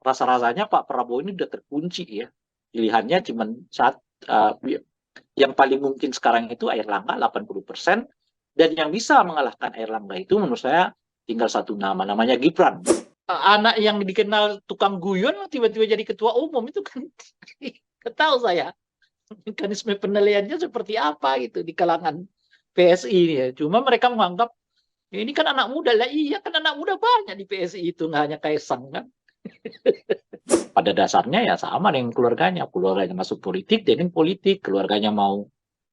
rasa-rasanya Pak Prabowo ini udah terkunci ya. Pilihannya cuma saat uh, yang paling mungkin sekarang itu Airlangga 80%, dan yang bisa mengalahkan Airlangga itu menurut saya tinggal satu nama, namanya Gibran. Anak yang dikenal tukang guyon tiba-tiba jadi ketua umum itu kan nggak tahu saya mekanisme penilaiannya seperti apa gitu di kalangan PSI ini ya. Cuma mereka menganggap ini kan anak muda lah, iya kan anak muda banyak di PSI itu, nggak hanya Kaisang kan. Pada dasarnya ya sama dengan keluarganya. Keluarganya masuk politik, dia ingin politik. Keluarganya mau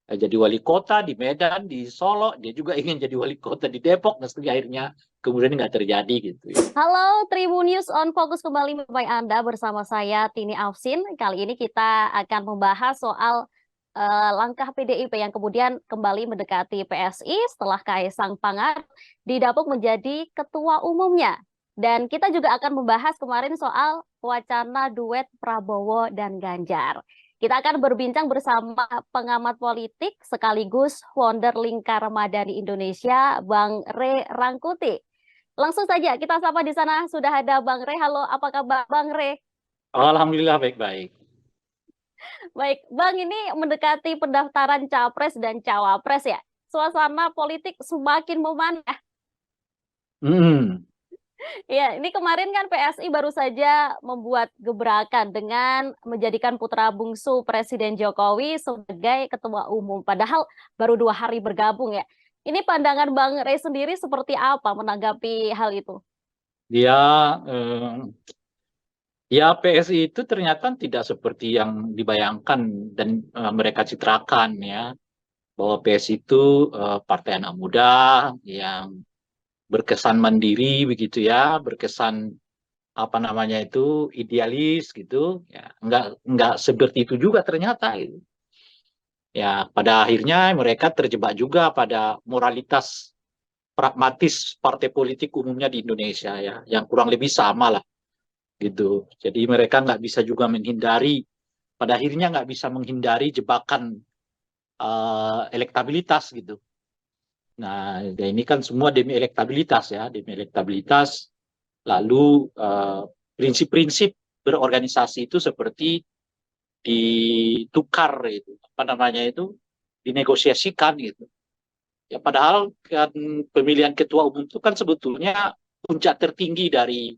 jadi wali kota di Medan, di Solo, dia juga ingin jadi wali kota di Depok. Nah, akhirnya kemudian nggak terjadi gitu ya. Halo Tribunnews on Fokus kembali memulai Anda bersama saya Tini Afsin. Kali ini kita akan membahas soal langkah PDIP yang kemudian kembali mendekati PSI setelah Kaisang Pangarep didapuk menjadi ketua umumnya. Dan kita juga akan membahas kemarin soal wacana duet Prabowo dan Ganjar. Kita akan berbincang bersama pengamat politik sekaligus founder Lingkar Madani Indonesia, Bang Rey Rangkuti. Langsung saja kita sapa di sana sudah ada Bang Rey. Halo, apa kabar Bang Rey? Alhamdulillah baik-baik. Baik, Bang, ini mendekati pendaftaran Capres dan Cawapres ya. Suasana politik semakin memanas. Hmm. Ya, ini kemarin kan PSI baru saja membuat gebrakan dengan menjadikan putra bungsu Presiden Jokowi sebagai ketua umum. Padahal baru 2 hari bergabung ya. Ini pandangan Bang Rey sendiri seperti apa menanggapi hal itu? Dia ya PSI itu ternyata tidak seperti yang dibayangkan dan mereka citrakan ya, bahwa PSI itu partai anak muda yang berkesan mandiri begitu ya, berkesan apa namanya itu idealis gitu ya, nggak seperti itu juga ternyata gitu. Ya pada akhirnya mereka terjebak juga pada moralitas pragmatis partai politik umumnya di Indonesia ya, yang kurang lebih sama lah gitu. Jadi mereka nggak bisa juga menghindari, pada akhirnya nggak bisa menghindari jebakan elektabilitas gitu. Nah, ini kan semua demi elektabilitas ya, demi elektabilitas. Lalu prinsip-prinsip berorganisasi itu seperti ditukar itu, apa namanya itu, dinegosiasikan gitu. Ya padahal kan pemilihan ketua umum itu kan sebetulnya puncak tertinggi dari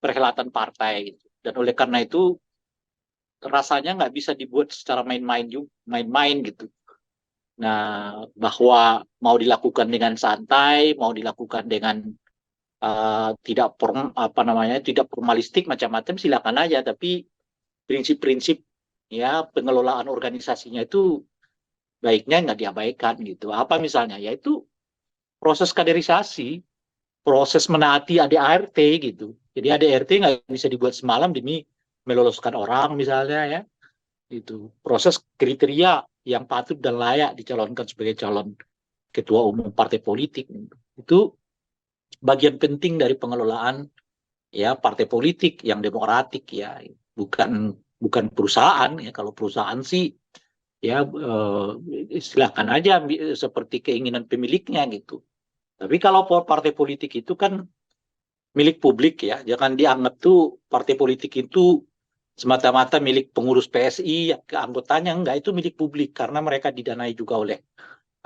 perhelatan partai gitu. Dan oleh karena itu rasanya nggak bisa dibuat secara main-main juga, main-main gitu. Nah, bahwa mau dilakukan dengan santai, mau dilakukan dengan tidak apa namanya, tidak formalistik macam-macam silakan aja, tapi prinsip-prinsip ya pengelolaan organisasinya itu baiknya nggak diabaikan gitu. Apa misalnya? Yaitu proses kaderisasi, proses menaati ADART gitu. Jadi ADART nggak bisa dibuat semalam demi meloloskan orang misalnya ya. Itu proses kriteria yang patut dan layak dicalonkan sebagai calon ketua umum partai politik. Itu bagian penting dari pengelolaan ya partai politik yang demokratik ya, bukan bukan perusahaan ya. Kalau perusahaan sih ya silahkan aja seperti keinginan pemiliknya gitu. Tapi kalau partai politik itu kan milik publik ya, jangan dianggap tuh partai politik itu semata-mata milik pengurus PSI, ke anggotanya enggak, itu milik publik karena mereka didanai juga oleh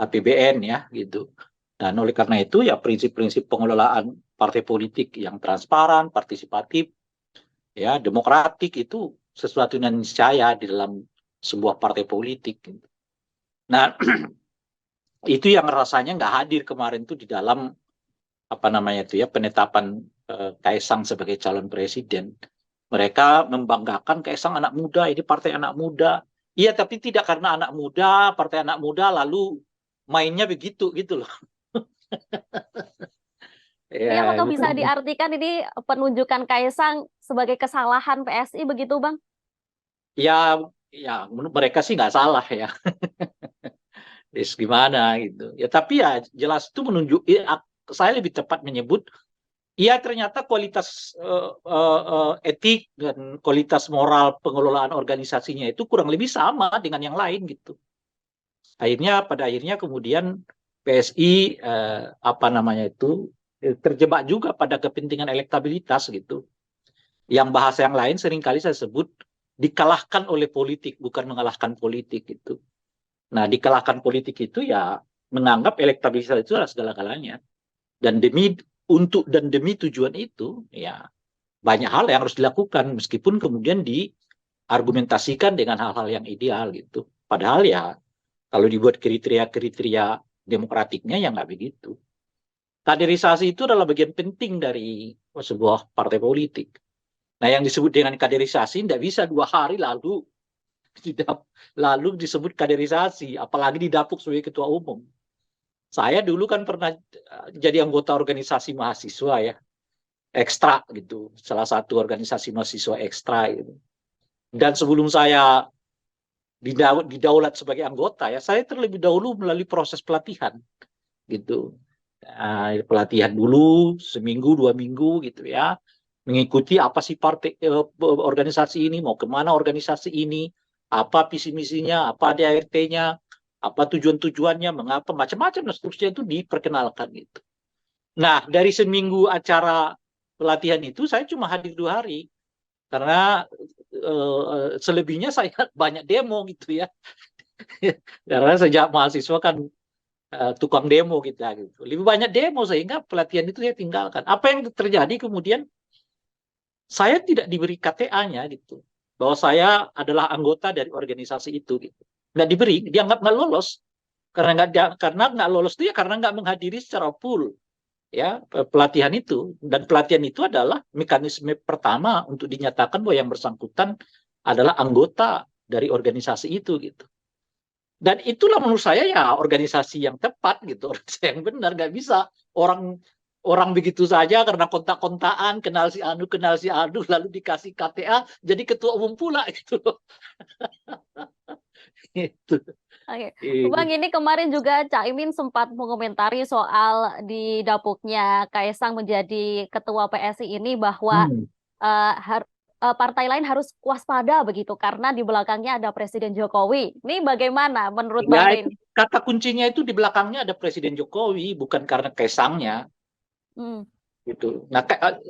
APBN ya gitu. Dan oleh karena itu ya prinsip-prinsip pengelolaan partai politik yang transparan, partisipatif, ya demokratik itu sesuatu yang niscaya di dalam sebuah partai politik. Gitu. Nah itu yang rasanya nggak hadir kemarin tuh di dalam apa namanya itu ya penetapan Kaisang sebagai calon presiden. Mereka membanggakan Kaisang anak muda, ini partai anak muda. Iya, tapi tidak karena anak muda, partai anak muda lalu mainnya begitu gitu loh. Ini Ya, apakah bisa bukan. diartikan ini penunjukan Kaisang sebagai kesalahan PSI begitu, Bang? Ya, ya menurut mereka sih nggak salah ya. Terus gimana gitu. Ya tapi ya jelas itu menunjuk. Ya, saya lebih tepat menyebut. Iya ternyata kualitas etik dan kualitas moral pengelolaan organisasinya itu kurang lebih sama dengan yang lain gitu. Pada akhirnya kemudian PSI apa namanya itu terjebak juga pada kepentingan elektabilitas gitu. Yang bahasa yang lain seringkali saya sebut dikalahkan oleh politik, bukan mengalahkan politik itu. Nah, dikalahkan politik itu ya menganggap elektabilitas itu adalah segala-galanya. Dan demi tujuan itu, ya banyak hal yang harus dilakukan meskipun kemudian diargumentasikan dengan hal-hal yang ideal gitu. Padahal ya kalau dibuat kriteria-kriteria demokratiknya ya nggak begitu. Kaderisasi itu adalah bagian penting dari sebuah partai politik. Nah, yang disebut dengan kaderisasi tidak bisa 2 hari lalu disebut kaderisasi, apalagi didapuk sebagai ketua umum. Saya dulu kan pernah jadi anggota organisasi mahasiswa ya, ekstra gitu, salah satu organisasi mahasiswa ekstra gitu. Dan sebelum saya didaulat sebagai anggota ya, saya terlebih dahulu melalui proses pelatihan gitu. Pelatihan dulu seminggu 2 minggu gitu ya, mengikuti apa sih partai organisasi ini, mau kemana organisasi ini, apa visi misinya, apa ADART-nya, apa tujuan-tujuannya, mengapa, macam-macam dan seterusnya itu diperkenalkan gitu. Nah, dari seminggu acara pelatihan itu saya cuma hadir 2 hari karena selebihnya saya banyak demo gitu ya. Karena sejak mahasiswa kan tukang demo kita gitu. Lebih banyak demo sehingga pelatihan itu saya tinggalkan. Apa yang terjadi kemudian, saya tidak diberi KTA-nya gitu. Bahwa saya adalah anggota dari organisasi itu gitu. Nggak diberi, dianggap nggak lolos. Karena nggak lolos itu ya karena nggak menghadiri secara full ya pelatihan itu. Dan pelatihan itu adalah mekanisme pertama untuk dinyatakan bahwa yang bersangkutan adalah anggota dari organisasi itu gitu. Dan itulah menurut saya ya organisasi yang tepat gitu, organisasi yang benar. Nggak bisa orang orang begitu saja karena kontak-kontaan kenal si anu lalu dikasih KTA jadi ketua umum pula gitu loh. Gitu. Oke, Iya. Bang, ini kemarin juga Caimin sempat mengomentari soal didapuknya Kaisang menjadi ketua PSI ini bahwa Hmm. partai lain harus waspada begitu karena di belakangnya ada Presiden Jokowi. Ini bagaimana menurut Bang Ya itu Denny? kata kuncinya itu di belakangnya ada Presiden Jokowi bukan karena Kaisangnya Hmm. gitu. Nah,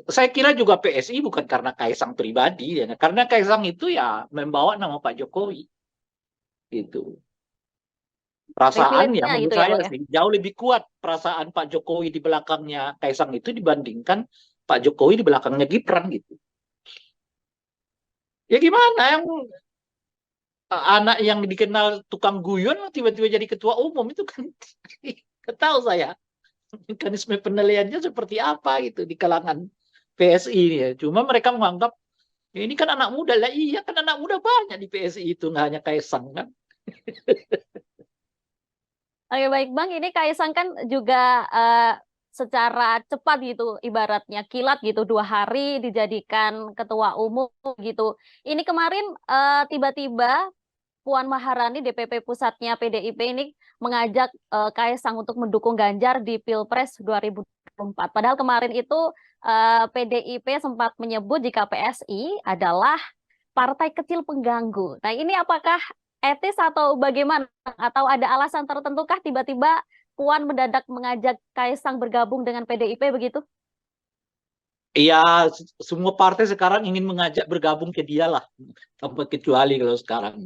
saya kira juga PSI bukan karena Kaisang pribadi ya, karena Kaisang itu ya membawa nama Pak Jokowi gitu. Perasaan ya Privilege-nya menurut gitu ya, saya Bang ya? sih jauh lebih kuat perasaan Pak Jokowi di belakangnya Kaisang itu dibandingkan Pak Jokowi di belakangnya Gibran gitu. Ya gimana yang anak yang dikenal tukang guyon tiba-tiba jadi ketua umum itu kan nggak tahu saya mekanisme penilaiannya seperti apa gitu di kalangan PSI ini ya. Cuma mereka menganggap "Ya, ini kan anak muda lah, iya kan anak muda banyak di PSI itu nggak hanya Kaisang kan." Oke, baik Bang, ini Kaisang kan juga secara cepat gitu, ibaratnya kilat gitu, 2 hari dijadikan ketua umum gitu. Ini kemarin tiba-tiba Puan Maharani DPP pusatnya PDIP ini mengajak Kaisang untuk mendukung Ganjar di Pilpres 2024. Padahal kemarin itu PDIP sempat menyebut jika PSI adalah partai kecil pengganggu. Nah, ini apakah etis atau bagaimana? Atau ada alasan tertentu kah tiba-tiba Puan mendadak mengajak Kaisang bergabung dengan PDIP begitu? Iya, semua partai sekarang ingin mengajak bergabung ke dia lah, tanpa kecuali kalau sekarang.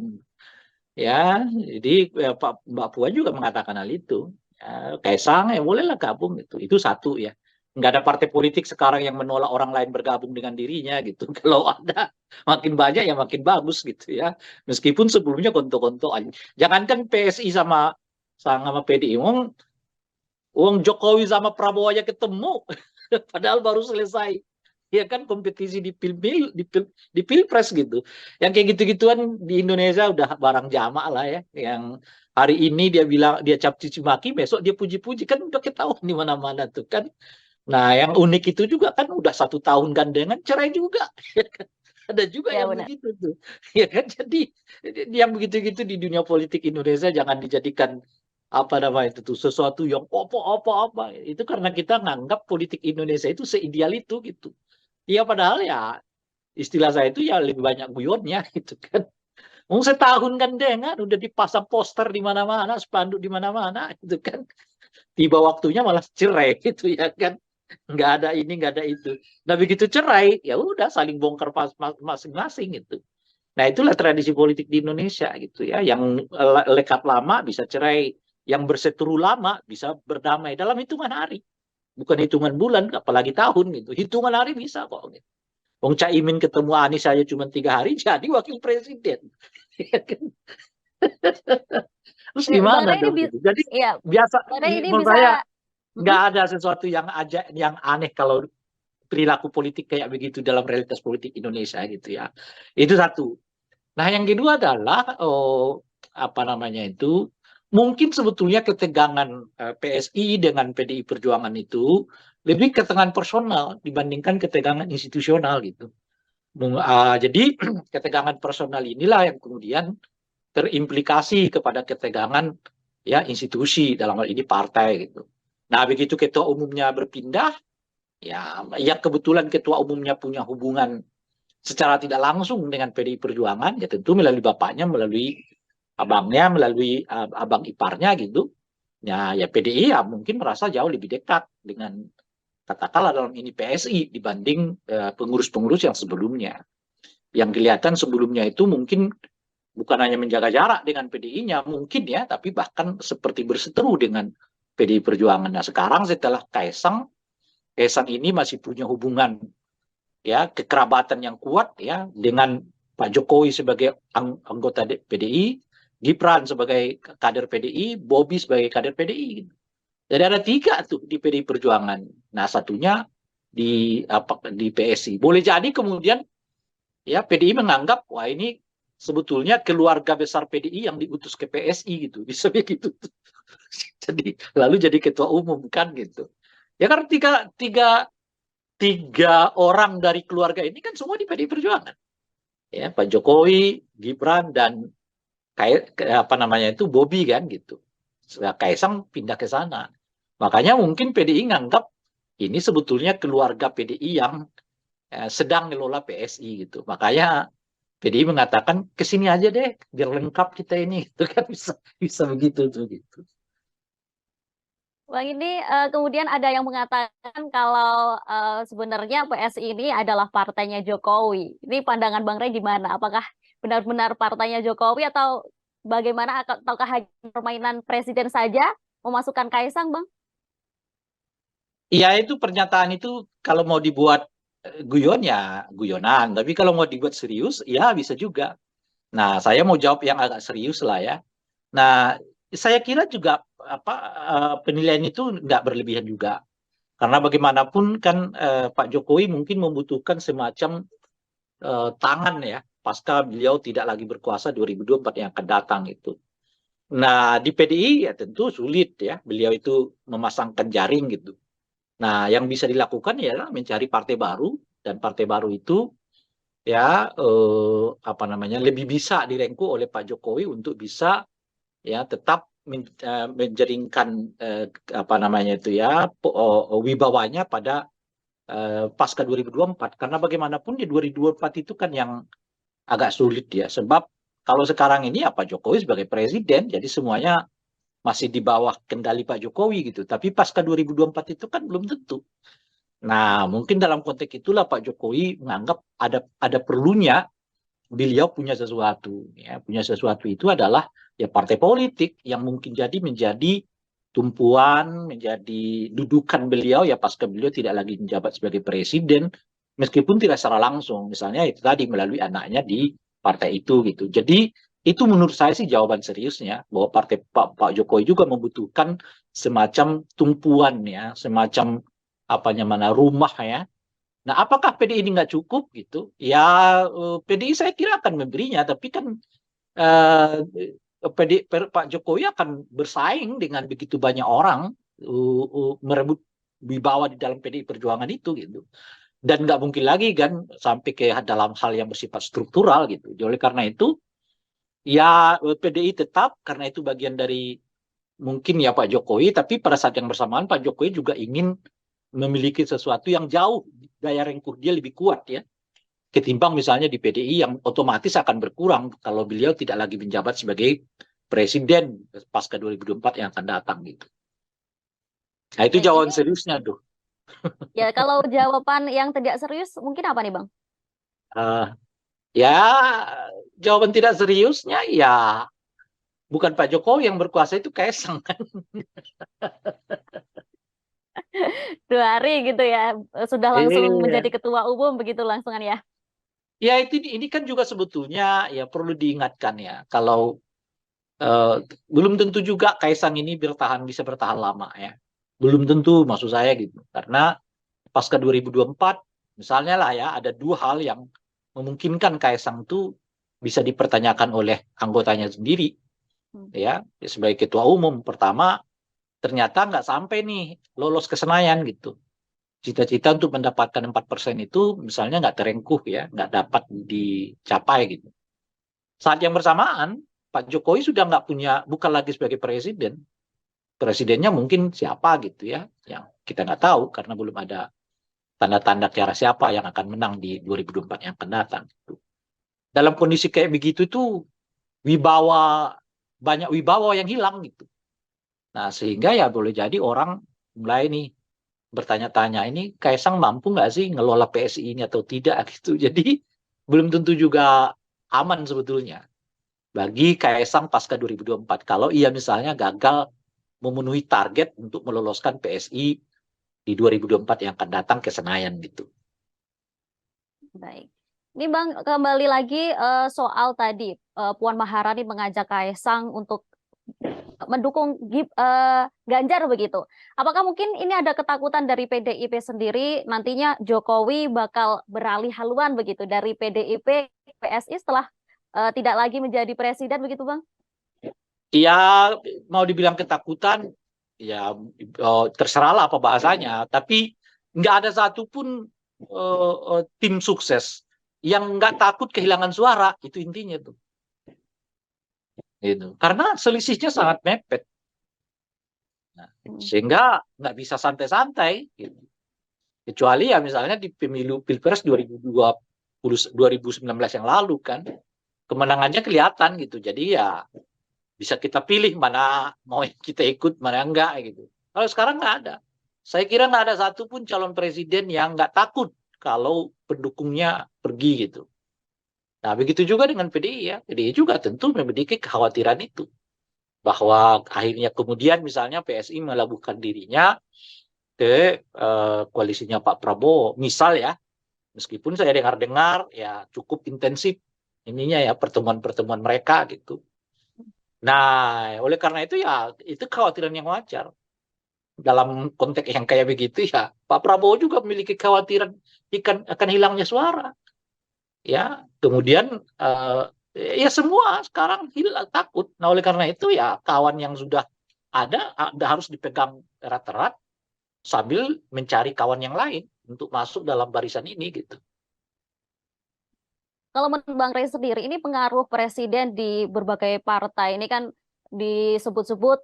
Ya, jadi ya, Mbak Puan juga mengatakan hal itu. Ya, Kaisang ya bolehlah gabung gitu. Itu satu ya. Nggak ada partai politik sekarang yang menolak orang lain bergabung dengan dirinya gitu. Kalau ada makin banyak ya makin bagus gitu ya. Meskipun sebelumnya konto-kontoan. Jangankan PSI sama sama PDI, Wong Jokowi sama Prabowo aja ketemu, padahal baru selesai. Ya kan kompetisi di pilpres gitu. Yang kayak gitu-gituan di Indonesia udah barang jamak lah ya. Yang hari ini dia bilang dia cap cuci maki, besok dia puji-puji kan udah ketahuan di mana-mana tuh kan. Nah yang unik itu juga kan udah 1 tahun gandengan cerai juga. Ada juga Ya yang benar. begitu tuh. Ya kan jadi yang begitu-gitu di dunia politik Indonesia jangan dijadikan apa nama itu tuh sesuatu yang apa itu karena kita nganggap politik Indonesia itu seideal itu gitu. Iya padahal ya istilah saya itu ya lebih banyak guyonnya gitu kan. Mau setahun kan dengan udah dipasang poster di mana-mana, spanduk di mana-mana gitu kan. Tiba waktunya malah cerai gitu ya kan. nggak ada ini, nggak ada itu. Nah begitu cerai, ya udah saling bongkar masing-masing gitu. Nah itulah tradisi politik di Indonesia gitu ya. Yang lekat lama bisa cerai, yang berseteru lama bisa berdamai dalam hitungan hari, bukan hitungan bulan, apalagi tahun gitu. Hitungan hari bisa kok. Gitu. Wong Caimin ketemu Anies saja cuma 3 hari jadi wakil presiden. Terus gimana Bang Rey ini dong gitu? Jadi ya, biasa, Bang Rey ini menurut bisa. saya Mhm. nggak ada sesuatu yang aja yang aneh kalau perilaku politik kayak begitu dalam realitas politik Indonesia gitu ya. Itu satu. Nah, yang kedua adalah apa namanya itu mungkin sebetulnya ketegangan PSI dengan PDI Perjuangan itu lebih ketegangan personal dibandingkan ketegangan institusional gitu. Jadi ketegangan personal inilah yang kemudian terimplikasi kepada ketegangan ya institusi dalam hal ini partai gitu. Nah, begitu ketua umumnya berpindah, ya yang kebetulan ketua umumnya punya hubungan secara tidak langsung dengan PDI Perjuangan, ya tentu melalui bapaknya, melalui abangnya, melalui abang iparnya gitu. Ya PDI ya mungkin merasa jauh lebih dekat dengan katakanlah dalam ini PSI dibanding pengurus-pengurus yang sebelumnya. Yang kelihatan sebelumnya itu mungkin bukan hanya menjaga jarak dengan PDI-nya mungkin ya, tapi bahkan seperti berseteru dengan PDI Perjuangan. Nah sekarang setelah Kaisang ini masih punya hubungan ya kekerabatan yang kuat ya dengan Pak Jokowi sebagai anggota PDI, Gibran sebagai kader PDI, Bobi sebagai kader PDI. Jadi ada 3 tuh di PDI Perjuangan. Nah satunya di PSI. Boleh jadi kemudian ya PDI menganggap wah ini sebetulnya keluarga besar PDI yang diutus ke PSI gitu, bisa begitu. Jadi lalu jadi ketua umum kan gitu. Ya karena tiga orang dari keluarga ini kan semua di PDI Perjuangan. Ya, Pak Jokowi, Gibran dan apa namanya itu Bobi kan gitu. Kaisang pindah ke sana. Makanya mungkin PDI nganggap ini sebetulnya keluarga PDI yang sedang ngelola PSI gitu. Makanya PDI mengatakan kesini aja deh biar lengkap kita ini itu kan bisa bisa begitu tuh gitu. Bang ini kemudian ada yang mengatakan kalau sebenarnya PSI ini adalah partainya Jokowi. Ini pandangan Bang Rey gimana? Apakah benar-benar partainya Jokowi atau bagaimana? Ataukah hanya permainan presiden saja memasukkan Kaisang, Bang? Iya itu pernyataan itu kalau mau dibuat guyon ya guyonan, tapi kalau mau dibuat serius ya bisa juga. Nah, saya mau jawab yang agak serius lah ya. Nah, saya kira juga apa penilaian itu nggak berlebihan juga. Karena bagaimanapun kan Pak Jokowi mungkin membutuhkan semacam tangan ya pasca beliau tidak lagi berkuasa 2024 yang akan datang itu. Nah, di PDI ya tentu sulit ya beliau itu memasangkan jaring gitu. Nah, yang bisa dilakukan ialah mencari partai baru dan partai baru itu ya apa namanya lebih bisa direngkuh oleh Pak Jokowi untuk bisa ya tetap menjaringkan apa namanya itu ya wibawanya pada pasca 2024 karena bagaimanapun di 2024 itu kan yang agak sulit ya sebab kalau sekarang ini ya Pak Jokowi sebagai presiden jadi semuanya masih di bawah kendali Pak Jokowi gitu tapi pasca 2024 itu kan belum tentu. Nah mungkin dalam konteks itulah Pak Jokowi menganggap ada perlunya beliau punya sesuatu ya punya sesuatu itu adalah ya partai politik yang mungkin jadi menjadi tumpuan menjadi dudukan beliau ya pasca beliau tidak lagi menjabat sebagai presiden meskipun tidak secara langsung misalnya itu tadi melalui anaknya di partai itu gitu jadi itu menurut saya sih jawaban seriusnya bahwa partai Pak Jokowi juga membutuhkan semacam tumpuan ya semacam apa namanya rumah ya. Nah, apakah PDI ini nggak cukup gitu? Ya, PDI saya kira akan memberinya, tapi kan Pak Jokowi akan bersaing dengan begitu banyak orang merebut wibawa di dalam PDI Perjuangan itu gitu. Dan nggak mungkin lagi kan sampai ke dalam hal yang bersifat struktural gitu. Jadi oleh karena itu, ya PDI tetap karena itu bagian dari mungkin ya Pak Jokowi, tapi pada saat yang bersamaan Pak Jokowi juga ingin memiliki sesuatu yang jauh daya rengkuh dia lebih kuat ya ketimbang misalnya di PDI yang otomatis akan berkurang kalau beliau tidak lagi menjabat sebagai presiden pasca 2024 yang akan datang gitu. Nah itu Baik, jawaban ini seriusnya tuh. Ya, kalau jawaban yang tidak serius mungkin apa nih, Bang? Eh, ya jawaban tidak seriusnya ya bukan Pak Jokowi yang berkuasa, itu Kaisang kan. 2 hari gitu ya, sudah langsung Iya. menjadi ketua umum begitu langsungan ya. Ya itu ini kan juga sebetulnya ya perlu diingatkan ya kalau eh, belum tentu juga Kaisang ini bisa bertahan lama ya. Belum tentu maksud saya gitu. Karena pasca 2024 misalnya lah ya ada dua hal yang memungkinkan Kaisang itu bisa dipertanyakan oleh anggotanya sendiri Hmm. ya sebagai ketua umum. Pertama, ternyata nggak sampai nih lolos ke Senayan gitu. Cita-cita untuk mendapatkan 4% itu misalnya nggak terengkuh ya, nggak dapat dicapai gitu. Saat yang bersamaan, Pak Jokowi sudah nggak punya, bukan lagi sebagai presiden. Presidennya mungkin siapa gitu ya, yang kita nggak tahu karena belum ada tanda-tanda kira siapa yang akan menang di 2024 yang akan datang. Gitu. Dalam kondisi kayak begitu itu wibawa banyak wibawa yang hilang gitu. Nah sehingga ya boleh jadi orang mulai nih bertanya-tanya ini Kaisang mampu nggak sih ngelola PSI ini atau tidak gitu. Jadi belum tentu juga aman sebetulnya bagi Kaisang pasca 2024 kalau ia misalnya gagal memenuhi target untuk meloloskan PSI di 2024 yang akan datang ke Senayan gitu. Baik. Ini Bang, kembali lagi soal tadi Puan Maharani mengajak Kaisang untuk mendukung Ganjar begitu. Apakah mungkin ini ada ketakutan dari PDIP sendiri nantinya Jokowi bakal beralih haluan begitu dari PDIP ke PSI setelah tidak lagi menjadi presiden begitu Bang? Ya mau dibilang ketakutan ya terserahlah apa bahasanya, tapi nggak ada satupun tim sukses yang nggak takut kehilangan suara, itu intinya tuh. Gitu. Karena selisihnya sangat mepet. Nah, Hmm. sehingga nggak bisa santai-santai. Gitu. Kecuali ya misalnya di pemilu Pilpres 2019 yang lalu kan, kemenangannya kelihatan gitu. Jadi ya bisa kita pilih mana mau kita ikut, mana enggak gitu. Kalau sekarang nggak ada. Saya kira nggak ada satupun calon presiden yang nggak takut kalau pendukungnya pergi gitu. Nah begitu juga dengan PDI ya. PDI juga tentu memiliki kekhawatiran itu. Bahwa akhirnya kemudian misalnya PSI melabuhkan dirinya ke koalisinya Pak Prabowo. Misal ya, meskipun saya dengar-dengar ya cukup intensif ininya ya pertemuan-pertemuan mereka gitu. Nah, oleh karena itu ya itu kekhawatiran yang wajar. Dalam konteks yang kayak begitu ya, Pak Prabowo juga memiliki kekhawatiran akan hilangnya suara. Ya, kemudian ya semua sekarang hilang takut. Nah, oleh karena itu ya kawan yang sudah ada harus dipegang erat-erat sambil mencari kawan yang lain untuk masuk dalam barisan ini gitu. Kalau menurut Bang Rey sendiri, ini pengaruh presiden di berbagai partai. Ini kan disebut-sebut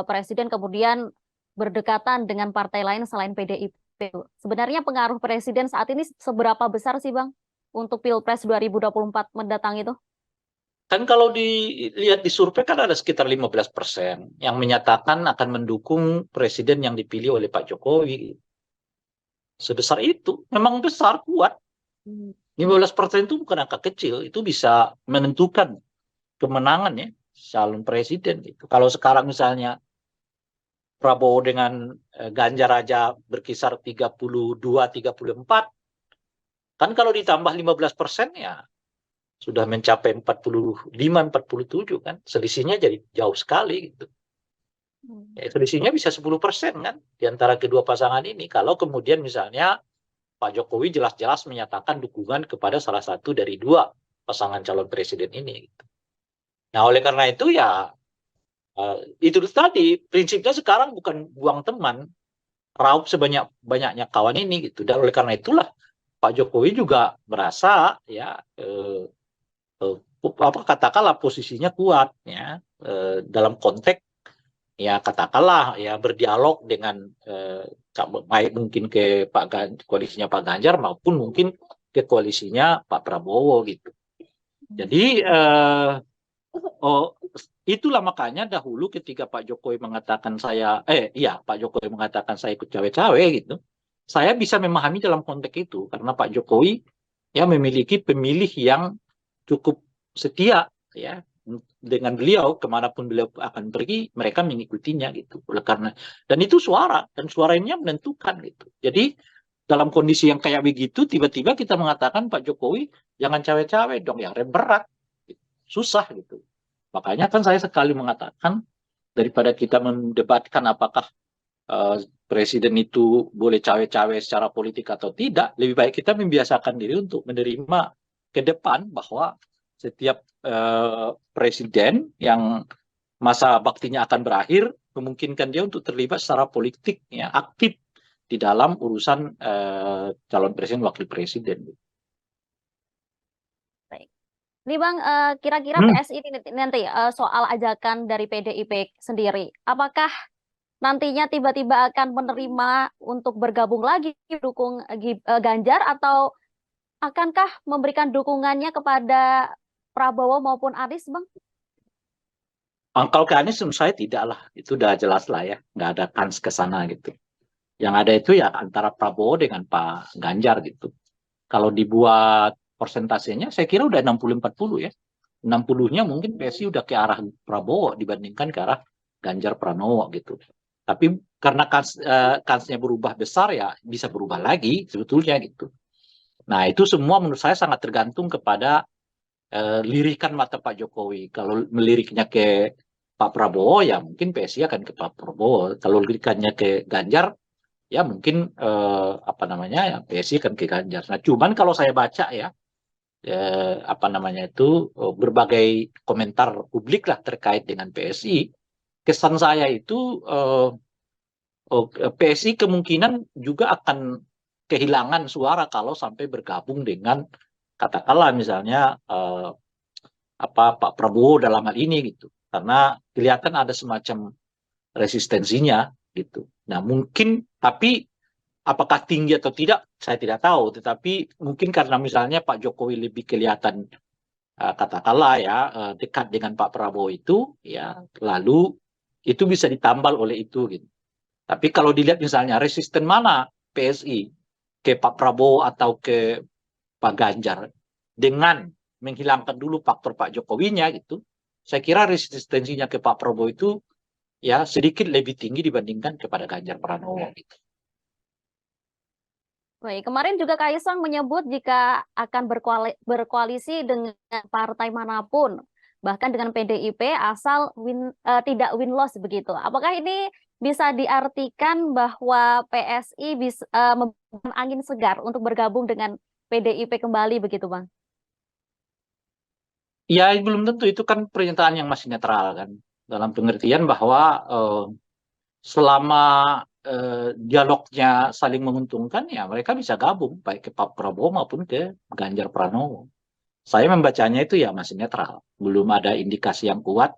presiden kemudian berdekatan dengan partai lain selain PDIP. Sebenarnya pengaruh presiden saat ini seberapa besar sih Bang untuk Pilpres 2024 mendatang itu? Kan kalau dilihat di survei kan ada sekitar 15% yang menyatakan akan mendukung presiden yang dipilih oleh Pak Jokowi. Sebesar itu, memang besar, kuat. Hmm. 15% itu bukan angka kecil, itu bisa menentukan kemenangan ya calon presiden itu. Kalau sekarang misalnya Prabowo dengan Ganjar aja berkisar 32, 34, kan kalau ditambah 15% ya sudah mencapai 45, 47 kan. Selisihnya jadi jauh sekali gitu. Hmm. Ya, selisihnya bisa 10% kan di antara kedua pasangan ini. Kalau kemudian misalnya Pak Jokowi jelas-jelas menyatakan dukungan kepada salah satu dari dua pasangan calon presiden ini. Gitu. Nah, oleh karena itu ya itu tadi prinsipnya sekarang bukan buang teman, raup sebanyak-banyaknya kawan ini gitu. Dan oleh karena itulah Pak Jokowi juga merasa ya apa katakanlah posisinya kuat ya dalam konteks ya katakanlah ya berdialog dengan baik mungkin ke koalisinya Pak Ganjar maupun mungkin ke koalisinya Pak Prabowo gitu. Jadi oh, itulah makanya dahulu ketika Pak Jokowi mengatakan Pak Jokowi mengatakan saya ikut cawe-cawe gitu. saya bisa memahami dalam konteks itu karena Pak Jokowi ya memiliki pemilih yang cukup setia ya dengan beliau kemanapun beliau akan pergi mereka mengikutinya gitu. Oleh karena dan itu suara dan suaranya menentukan gitu. Jadi dalam kondisi yang kayak begitu tiba-tiba kita mengatakan Pak Jokowi jangan cawe-cawe dong yang rem berat susah gitu. Makanya kan saya sekali mengatakan daripada kita mendebatkan apakah presiden itu boleh cawe-cawe secara politik atau tidak, lebih baik kita membiasakan diri untuk menerima ke depan bahwa setiap presiden yang masa baktinya akan berakhir memungkinkan dia untuk terlibat secara politik ya aktif di dalam urusan calon presiden wakil presiden. Baik. Ini Bang, kira-kira Hmm. PSI nanti soal ajakan dari PDIP sendiri, apakah nantinya tiba-tiba akan menerima untuk bergabung lagi dukung Ganjar atau akankah memberikan dukungannya kepada Prabowo maupun Anies, Bang? Kalau ke Anies menurut saya tidak lah, itu udah jelas lah ya, nggak ada kans ke sana gitu. Yang ada itu ya antara Prabowo dengan Pak Ganjar gitu. Kalau dibuat persentasenya, saya kira udah 60-40 ya. 60-nya mungkin PSI udah ke arah Prabowo dibandingkan ke arah Ganjar Pranowo gitu. Tapi karena kansnya berubah besar ya bisa berubah lagi sebetulnya gitu. Nah itu semua menurut saya sangat tergantung kepada lirikan mata Pak Jokowi. Kalau meliriknya ke Pak Prabowo ya mungkin PSI akan ke Pak Prabowo. Kalau lirikannya ke Ganjar ya mungkin apa namanya ya PSI akan ke Ganjar. Nah cuman kalau saya baca ya apa namanya itu berbagai komentar publik lah terkait dengan PSI, kesan saya itu PSI kemungkinan juga akan kehilangan suara kalau sampai bergabung dengan katakanlah misalnya apa Pak Prabowo dalam hal ini gitu, karena kelihatan ada semacam resistensinya gitu. Nah mungkin tapi apakah tinggi atau tidak saya tidak tahu, tetapi mungkin karena misalnya Pak Jokowi lebih kelihatan katakanlah ya dekat dengan Pak Prabowo itu ya lalu itu bisa ditambal oleh itu gitu. Tapi kalau dilihat misalnya resisten mana PSI ke Pak Prabowo atau ke Pak Ganjar dengan menghilangkan dulu faktor Pak Jokowinya gitu, saya kira resistensinya ke Pak Prabowo itu ya sedikit lebih tinggi dibandingkan kepada Ganjar Pranowo gitu. Baik, kemarin juga Kaisang menyebut jika akan berkoalisi dengan partai manapun, bahkan dengan PDIP asal tidak win-loss begitu. Apakah ini bisa diartikan bahwa PSI bisa memberikan angin segar untuk bergabung dengan PDIP kembali begitu, Bang? Ya belum tentu itu kan pernyataan yang masih netral kan dalam pengertian bahwa selama dialognya saling menguntungkan ya mereka bisa gabung baik ke Pak Prabowo maupun ke Ganjar Pranowo. Saya membacanya itu ya masih netral, belum ada indikasi yang kuat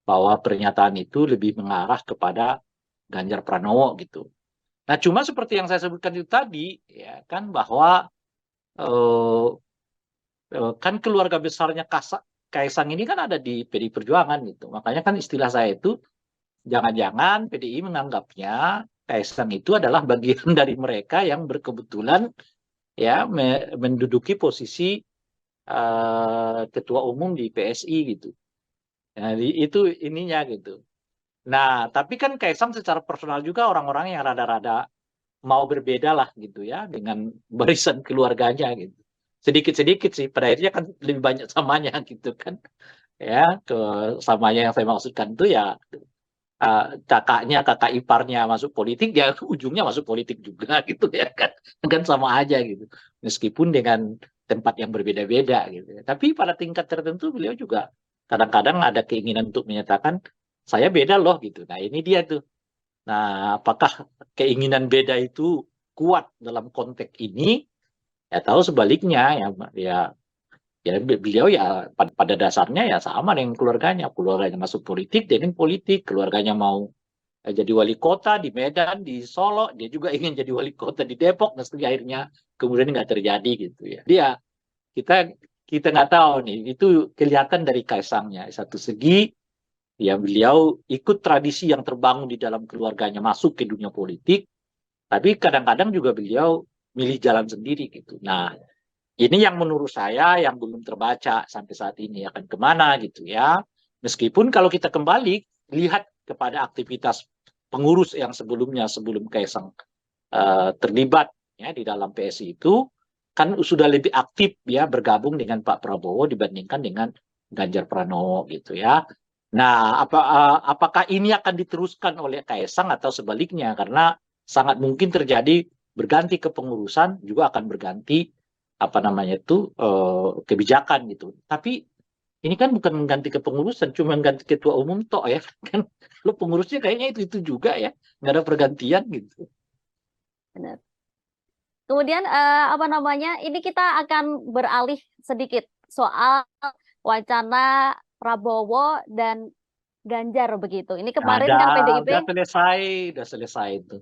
bahwa pernyataan itu lebih mengarah kepada Ganjar Pranowo gitu. Nah, cuma seperti yang saya sebutkan itu tadi, ya kan bahwa eh, kan keluarga besarnya Kaisang ini kan ada di PDI Perjuangan gitu. Makanya kan istilah saya itu jangan-jangan PDI menganggapnya Kaisang itu adalah bagian dari mereka yang berkebetulan ya menduduki posisi ketua umum di PSI gitu. Nah, itu ininya gitu. Nah, tapi kan Kaisang secara personal juga orang-orang yang rada-rada mau berbeda lah gitu ya dengan barisan keluarganya gitu. Sedikit-sedikit sih, pada akhirnya kan lebih banyak samanya gitu kan. Ya, ke samanya yang saya maksudkan itu ya kakak iparnya masuk politik, ya ujungnya masuk politik juga gitu ya kan. Kan sama aja gitu. Meskipun dengan tempat yang berbeda-beda gitu. Tapi pada tingkat tertentu beliau juga kadang-kadang ada keinginan untuk menyatakan saya beda loh gitu. Nah ini dia tuh. Nah apakah keinginan beda itu kuat dalam konteks ini? Ya tahu sebaliknya ya ya ya beliau ya pada dasarnya ya sama dengan keluarganya. Keluarganya masuk politik, dia ingin politik. Keluarganya mau jadi wali kota di Medan, di Solo, dia juga ingin jadi wali kota di Depok, dan akhirnya kemudian nggak terjadi gitu ya. Dia kita kita nggak tahu nih, itu kelihatan dari Kaisangnya. Satu segi ya beliau ikut tradisi yang terbangun di dalam keluarganya masuk ke dunia politik, Tapi kadang-kadang juga beliau milih jalan sendiri gitu. Nah, ini yang menurut saya yang belum terbaca sampai saat ini akan kemana gitu ya. Meskipun kalau kita kembali lihat kepada aktivitas pengurus yang sebelumnya sebelum Kaisang terlibat ya di dalam PSI itu kan sudah lebih aktif ya bergabung dengan Pak Prabowo dibandingkan dengan Ganjar Pranowo gitu ya. Nah, apakah ini akan diteruskan oleh Kaisang atau sebaliknya? Karena sangat mungkin terjadi berganti kepengurusan juga akan berganti apa namanya itu kebijakan gitu. Tapi ini kan bukan mengganti kepengurusan, cuma mengganti ketua umum toh ya kan. Lo pengurusnya kayaknya itu juga ya, nggak ada pergantian gitu. Benar. Kemudian apa namanya? Ini kita akan beralih sedikit soal wacana Prabowo dan Ganjar begitu. Ini kemarin Ada, kan PDIP, udah selesai itu.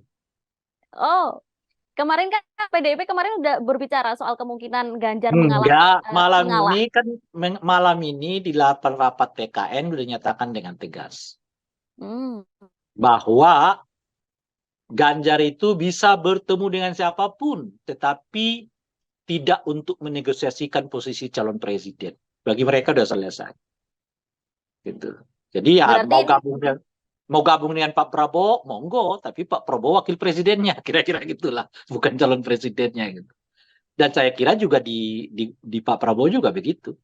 oh kemarin kan PDIP kemarin udah berbicara soal kemungkinan Ganjar Enggak, mengalah. malam ini di rapat TKN udah nyatakan dengan tegas Hmm, bahwa Ganjar itu bisa bertemu dengan siapapun, tetapi tidak untuk menegosiasikan posisi calon presiden. Bagi mereka udah selesai, gitu. Jadi ya berarti ini mau gabung dengan Pak Prabowo, monggo, tapi Pak Prabowo wakil presidennya, kira-kira gitulah, bukan calon presidennya gitu. Dan saya kira juga di Pak Prabowo juga begitu.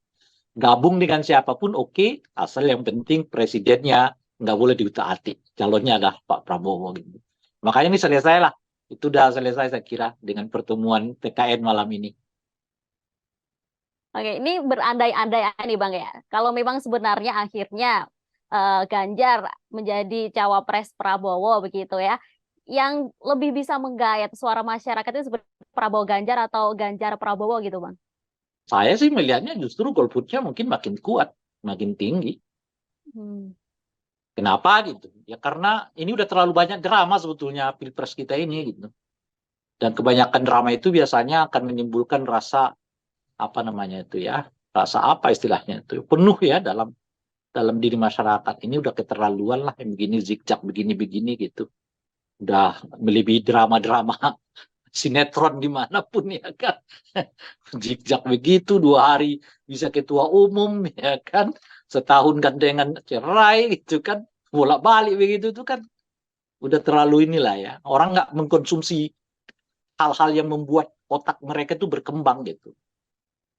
Gabung dengan siapapun oke, asal yang penting presidennya nggak boleh diutak-atik. Calonnya adalah Pak Prabowo gitu. Makanya ini selesai lah. Itu udah selesai saya kira dengan pertemuan TKN malam ini. oke, ini berandai-andai nih Bang ya. Kalau memang sebenarnya akhirnya Ganjar menjadi cawapres Prabowo begitu ya, yang lebih bisa menggayat suara masyarakat itu seperti Prabowo Ganjar atau Ganjar Prabowo gitu Bang. Saya sih melihatnya justru golputnya mungkin makin kuat, makin tinggi. Hmm. Kenapa gitu? Ya karena ini udah terlalu banyak drama sebetulnya Pilpres kita ini gitu. Dan kebanyakan drama itu biasanya akan menimbulkan rasa apa namanya itu ya, rasa apa istilahnya itu penuh ya dalam diri masyarakat. Ini udah keterlaluan lah yang begini zigzag begini-begini gitu. Udah melebihi drama-drama sinetron dimanapun ya kan. Zigzag begitu 2 hari bisa ketua umum ya kan. Setahun gandengan cerai gitu kan. Bolak-balik begitu tuh kan. Udah terlalu inilah ya. Orang nggak mengkonsumsi hal-hal yang membuat otak mereka tuh berkembang gitu.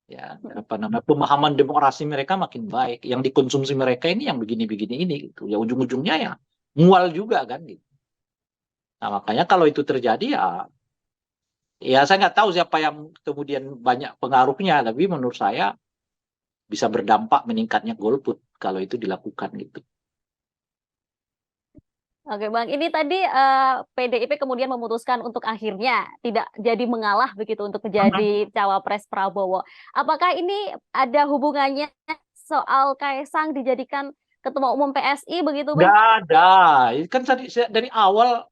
Ya, apa namanya pemahaman demokrasi mereka makin baik. Yang dikonsumsi mereka ini yang begini-begini ini gitu. Ya ujung-ujungnya ya mual juga kan gitu. Nah makanya kalau itu terjadi ya saya nggak tahu siapa yang kemudian banyak pengaruhnya, tapi menurut saya bisa berdampak meningkatnya golput kalau itu dilakukan gitu. Oke Bang, ini tadi PDIP kemudian memutuskan untuk akhirnya tidak jadi mengalah begitu untuk menjadi cawapres Prabowo. Apakah ini ada hubungannya soal Kaisang dijadikan Ketua Umum PSI begitu Bang? Nggak ada, ini kan dari awal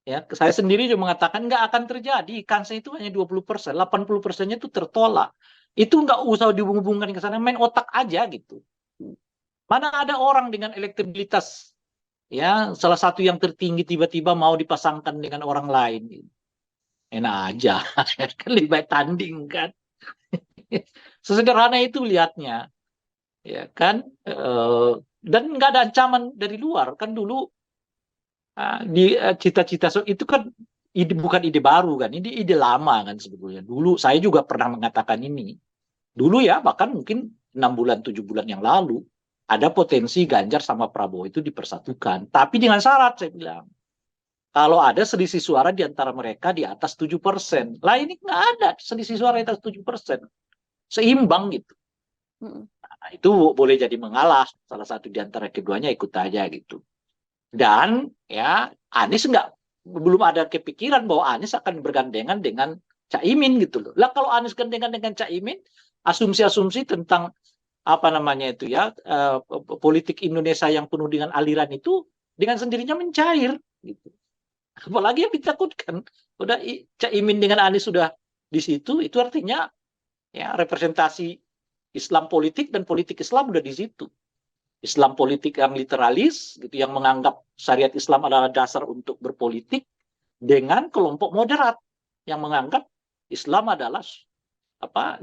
ya saya sendiri juga mengatakan nggak akan terjadi. Kansnya itu hanya 20%, 80%-nya itu tertolak. Itu nggak usah dihubung-hubungkan ke sana, main otak aja gitu. Mana ada orang dengan elektabilitas ya salah satu yang tertinggi tiba-tiba mau dipasangkan dengan orang lain, enak aja. Kan lebih baik tanding kan. Sesederhana itu lihatnya ya kan. Dan nggak ada ancaman dari luar kan dulu di cita-cita itu kan bukan ide baru kan, ini ide lama kan sebetulnya. Dulu saya juga pernah mengatakan ini dulu ya, bahkan mungkin 6 bulan 7 bulan yang lalu ada potensi Ganjar sama Prabowo itu dipersatukan, tapi dengan syarat saya bilang kalau ada selisih suara di antara mereka di atas 7%. Lah ini nggak ada selisih suara di atas 7%. Seimbang gitu. Mm. Nah, itu boleh jadi mengalah. Salah satu di antara keduanya ikut aja gitu. Dan ya Anies nggak belum ada kepikiran bahwa Anies akan bergandengan dengan Caimin gitu loh. Lah kalau Anies gandengan dengan Caimin, asumsi-asumsi tentang apa namanya itu ya politik Indonesia yang penuh dengan aliran itu dengan sendirinya mencair gitu. Apalagi yang ditakutkan udah Caimin dengan Anies sudah di situ, itu artinya ya representasi Islam politik dan politik Islam udah di situ. Islam politik yang literalis gitu, yang menganggap syariat Islam adalah dasar untuk berpolitik, dengan kelompok moderat yang menganggap Islam adalah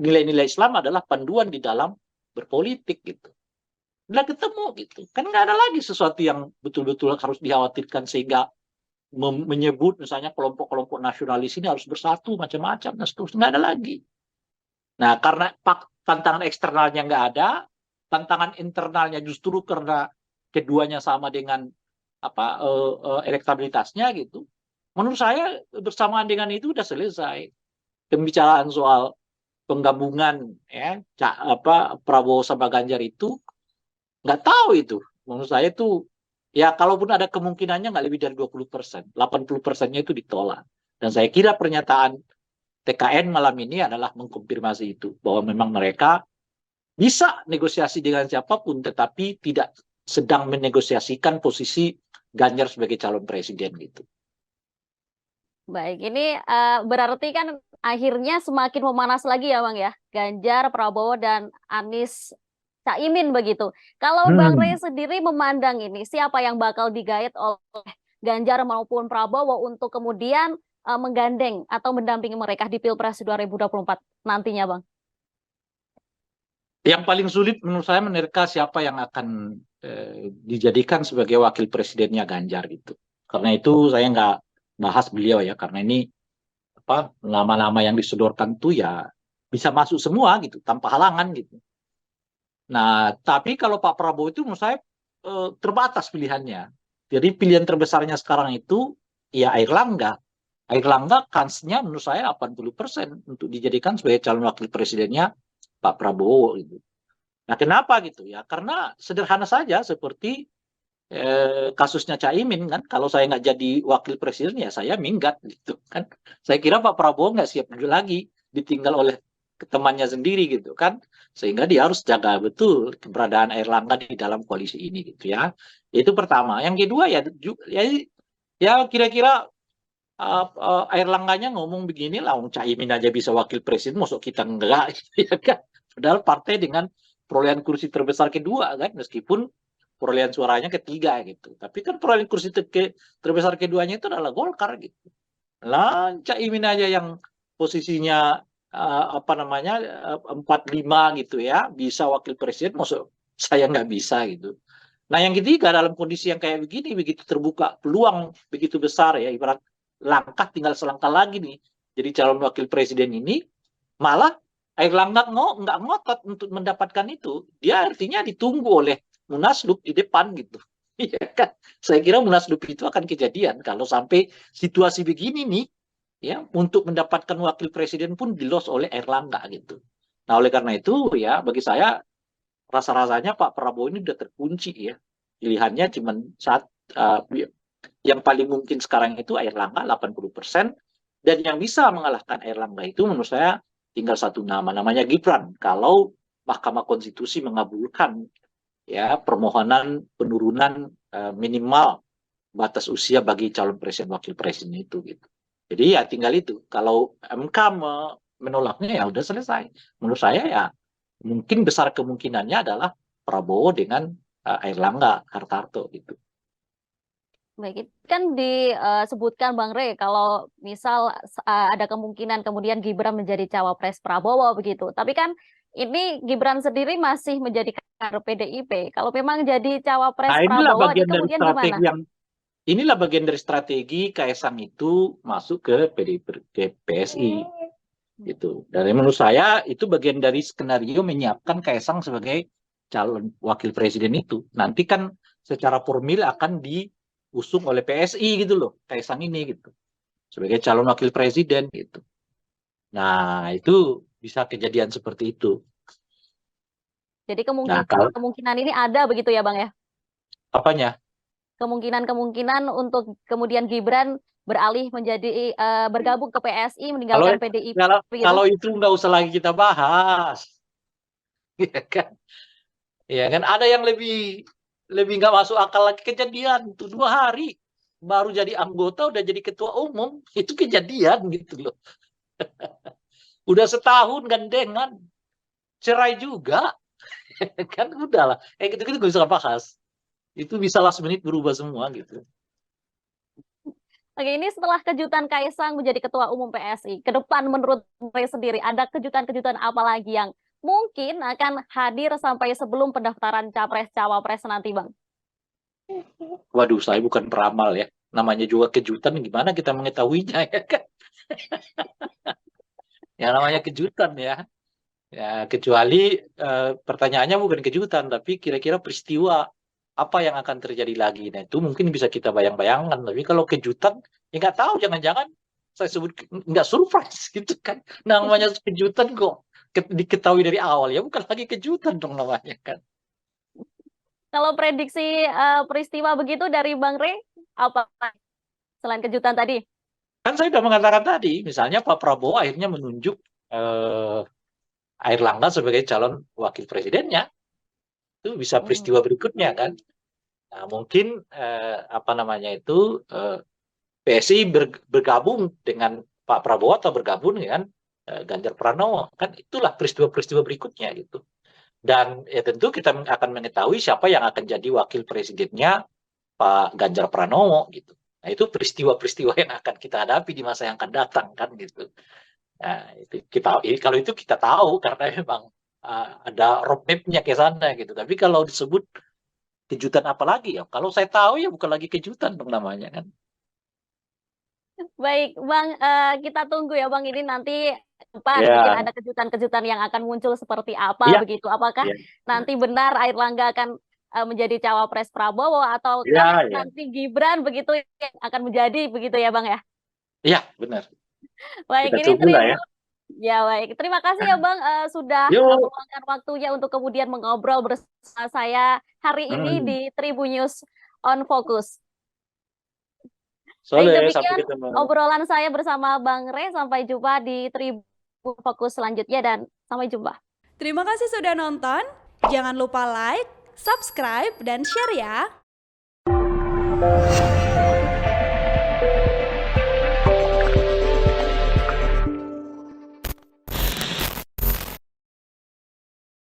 nilai-nilai Islam adalah panduan di dalam berpolitik gitu. Udah ketemu gitu. Kan nggak ada lagi sesuatu yang betul-betul harus dikhawatirkan sehingga menyebut misalnya kelompok-kelompok nasionalis ini harus bersatu macam-macam dan seterusnya. Nggak ada lagi. Nah, karena tantangan eksternalnya nggak ada, tantangan internalnya justru karena keduanya sama dengan elektabilitasnya gitu. Menurut saya bersamaan dengan itu udah selesai pembicaraan soal penggabungan ya Prabowo sama Ganjar itu nggak tahu itu. Menurut saya itu ya kalaupun ada kemungkinannya nggak lebih dari 20%, 80%-nya itu ditolak. Dan saya kira pernyataan TKN malam ini adalah mengkonfirmasi itu bahwa memang mereka bisa negosiasi dengan siapapun tetapi tidak sedang menegosiasikan posisi Ganjar sebagai calon presiden gitu. Baik, ini berarti kan akhirnya semakin memanas lagi ya Bang ya, Ganjar, Prabowo, dan Anies Caimin begitu. Kalau Bang Rey sendiri memandang ini, siapa yang bakal digait oleh Ganjar maupun Prabowo untuk kemudian menggandeng atau mendampingi mereka di Pilpres 2024 nantinya Bang? Yang paling sulit menurut saya menerka siapa yang akan dijadikan sebagai wakil presidennya Ganjar gitu. Karena itu saya nggak bahas beliau ya, karena ini nama-nama yang disodorkan tuh ya bisa masuk semua gitu tanpa halangan gitu. Nah, tapi kalau Pak Prabowo itu menurut saya terbatas pilihannya. Jadi pilihan terbesarnya sekarang itu ya Airlangga. Airlangga kansnya menurut saya 80% untuk dijadikan sebagai calon wakil presidennya Pak Prabowo gitu. Nah, kenapa gitu ya? Karena sederhana saja seperti kasusnya Caimin kan, kalau saya nggak jadi wakil presiden ya saya minggat gitu kan. Saya kira Pak Prabowo nggak siap lagi ditinggal oleh temannya sendiri gitu kan, sehingga dia harus jaga betul keberadaan Airlangga di dalam koalisi ini gitu ya. Itu pertama. Yang kedua ya kira-kira Airlangganya ngomong begini lah, Caimin aja bisa wakil presiden, masuk kita enggak, ya kan? Padahal partai dengan perolehan kursi terbesar kedua kan, meskipun perolehan suaranya ketiga gitu. Tapi kan perolehan kursi terbesar keduanya itu adalah Golkar gitu. Lah Caimin aja yang posisinya 45 gitu ya, bisa wakil presiden, masuk saya nggak bisa gitu. Nah yang ketiga dalam kondisi yang kayak begini, begitu terbuka peluang begitu besar ya, ibarat langkah tinggal selangkah lagi nih jadi calon wakil presiden ini, malah Airlangga nggak ngotot untuk mendapatkan itu, dia artinya ditunggu oleh Munaslup di depan gitu. Iya kan? Saya kira Munaslup itu akan kejadian kalau sampai situasi begini nih, ya untuk mendapatkan wakil presiden pun dilos oleh Airlangga gitu. Nah oleh karena itu ya bagi saya rasa-rasanya Pak Prabowo ini udah terkunci ya. Pilihannya cuma saat yang paling mungkin sekarang itu Airlangga 80%, dan yang bisa mengalahkan Airlangga itu menurut saya tinggal satu nama, namanya Gibran. Kalau Mahkamah Konstitusi mengabulkan ya permohonan penurunan minimal batas usia bagi calon presiden wakil presiden itu gitu. Jadi ya tinggal itu. Kalau MK menolaknya ya udah selesai. Menurut saya ya mungkin besar kemungkinannya adalah Prabowo dengan Airlangga Hartarto gitu. Baik, itu kan disebutkan Bang Rey kalau misal ada kemungkinan kemudian Gibran menjadi cawapres Prabowo begitu. Tapi kan ini Gibran sendiri masih menjadi kader PDIP. Kalau memang jadi cawapres Nah, Prabowo ini kemudian gimana? inilah bagian dari strategi Kaisang itu masuk ke PSI gitu. Dan menurut saya itu bagian dari skenario menyiapkan Kaisang sebagai calon wakil presiden itu. Nanti kan secara formil akan diusung oleh PSI gitu loh, Kaisang ini gitu. Sebagai calon wakil presiden gitu. Nah, itu bisa kejadian seperti itu. Jadi Nah, kalau kemungkinan ini ada begitu ya Bang ya? apanya? Kemungkinan untuk kemudian Gibran beralih menjadi bergabung ke PSI Kalau meninggalkan PDIP kalau begitu. kalau itu nggak usah lagi kita bahas. Ya kan? Ya kan ada yang lebih lebih nggak masuk akal lagi kejadian tuh 2 hari baru jadi anggota udah jadi ketua umum itu kejadian gitu loh. Udah setahun gandengan cerai juga kan udahlah gitu gitu gak bisa bahas, itu bisa last menit berubah semua gitu. Oke, ini setelah kejutan Kaisang menjadi Ketua Umum PSI, ke depan menurut Bang sendiri ada kejutan-kejutan apa lagi yang mungkin akan hadir sampai sebelum pendaftaran Capres-Cawapres nanti, Bang? Waduh, saya bukan peramal ya. Namanya juga kejutan, gimana kita mengetahuinya ya kan? Ya namanya kejutan ya. Ya, kecuali pertanyaannya bukan kejutan, tapi kira-kira peristiwa apa yang akan terjadi lagi. Nah, itu mungkin bisa kita bayang-bayangkan. Tapi kalau kejutan, ya nggak tahu. Jangan-jangan saya sebut nggak surprise gitu kan. Namanya kejutan kok diketahui dari awal. Ya bukan lagi kejutan dong namanya kan. Kalau prediksi peristiwa begitu dari Bang Rey, apa selain kejutan tadi? Kan saya sudah mengatakan tadi, misalnya Pak Prabowo akhirnya menunjuk eh, Airlangga sebagai calon wakil presidennya. Itu bisa Hmm. peristiwa berikutnya kan. Nah, mungkin apa namanya itu PSI bergabung dengan Pak Prabowo atau bergabung dengan Ganjar Pranowo, kan itulah peristiwa-peristiwa berikutnya gitu. Dan ya tentu kita akan mengetahui siapa yang akan jadi wakil presidennya Pak Ganjar Pranowo gitu. Nah, itu peristiwa-peristiwa yang akan kita hadapi di masa yang akan datang kan gitu. Nah, itu kalau itu kita tahu karena memang ada roadmap-nya ke sana gitu. Tapi kalau disebut kejutan apa lagi ya? Kalau saya tahu ya bukan lagi kejutan dong namanya kan. Baik, Bang, kita tunggu ya, Bang, ini nanti depan mungkin Ya, ada kejutan-kejutan yang akan muncul seperti apa iya, begitu. Apakah iya, nanti benar Airlangga akan menjadi cawapres Prabowo ataukah iya, iya, nanti Gibran begitu yang akan menjadi begitu ya, Bang ya? iya, benar. Baik, Kita ini tunggu lah ya. ya baik. Terima kasih ya, Bang, sudah Yuk, meluangkan waktunya untuk kemudian mengobrol bersama saya hari ini hmm, di Tribun News on Focus. Baik, soleh, sampai demikian ketemu. obrolan saya bersama Bang Rey. Sampai jumpa di Tribun Fokus selanjutnya dan sampai jumpa. Terima kasih sudah nonton. Jangan lupa like, subscribe, dan share ya.